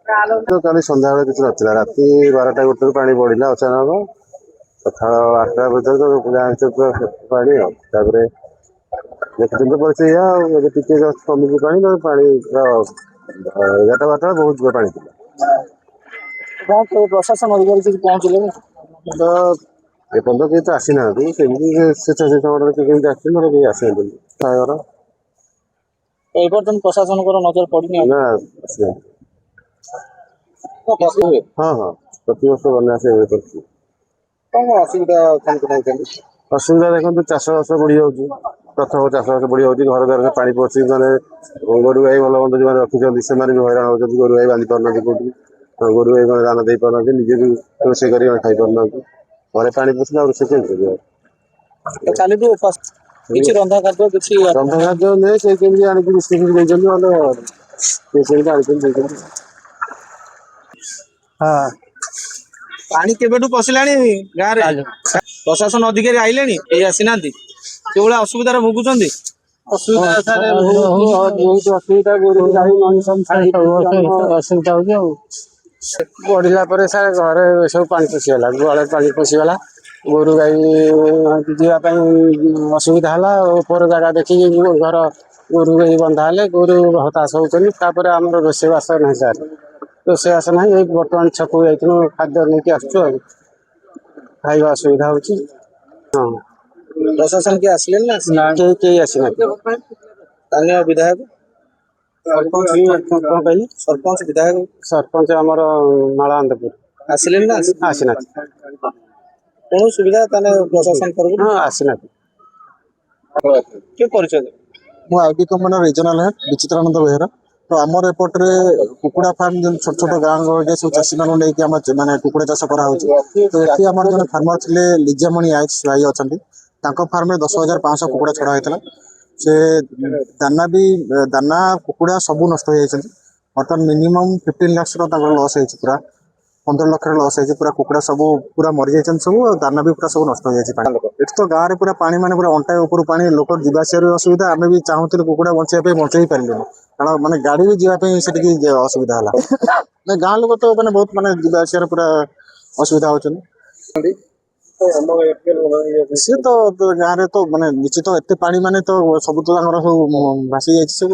तो काली संध्या बेले किसी नथिला राति 12टा 1 पानी बढ़िला अचानक सकाळ 8टा बजे तो गाँ पानी तापर देखते तो पड़े या टिके जस्ट कमी पानी पानी 11टा 12टा बहुत पानी गाँव प्रशासन अधिकारी किसी पहुंचले तो एपर्तन केही तो आसी ना स्वेच्छासेवी केमी आस आसे एपर्तन प्रशासन को नजर पड़नी ना आसी हाँ हाँ प्रति वर्ष बना से कौन असुविधा असुविधा देखो चाषबास बढ़ी जाऊँगी प्रथम चाषबास बढ़ी जाऊँगी घर द्वार पानी पशि मैंने गोरु गाई भल मंद जो रखी से भी हईराण होती गोरु गाई बांधि पार कौटी गोरु गाई मैंने दाना दे पार निजे भी रोषे कर खाई पार घरे पानी पशिला रोषे केमी कर रंधा खाद्य किसी रंधा खाद्य नहीं केमी आणिक मिस्त्री आनी हाँ पानी केबेठू पशिलानी गाँ रे प्रशासन अधिकारी आइले ए आसीना से भाई असुविधार भोगुंट असुविधा बढ़ला सार घर सब पानी पशिगला गुआल पानी पशिगला गोरु गाई असुविधा है ऊपर जगह देखिए घर गोरु गाई बंधा हेले गोरु हताश होकर आम रोषेबास ना सार रोषेबास ना बर्तमान छक जाइए खाद्य लेकिन आसचु खाଇବା असुविधा हो प्रशासन के आसले ना आसीना स्थानीय विधायक सरपंच विधायक सरपंच आमर नालानंदपुर आसले ना आसीना कौन सुविधा प्रशासन कर आसीना के परिचय IT company regional head Bichitrananda Behera तो आमर एपटे कुकुड़ा फार्म जो छोट छोट गाँव गहली सब चाषी मानक मानने कुकुड़ा चाष कराई तो ये आम जो फार्मर थे लिजामणि आइस भाई अच्छा फार्म में 10,500 कुकुड़ा छड़ा होता से दाना भी दाना कुकुड़ा सब नष्ट हो जाती बर्तमान मिनिमम 15 लाख लॉस हो पूरा 15 लाख लॉस हो पूरा कुकुड़ा सब पूरा मरी जाती सब दाना भी पूरा सब नष्ट हो जाती तो गाँव में पूरा पानी माने पूरा अंटाई ऊपर पानी लोक जावार असुविधा आम भी चाहूँ कुकुड़ा बचाई बचाई पारे कारण माने गाड़ी भी जावाई से असुविधा है गाँव लोग तो मैंने बहुत माने जावार पूरा असुविधा होती सी तो गाँव में तो माने निश्चित एत पानी माने तो सब तो सब भासी जाए सब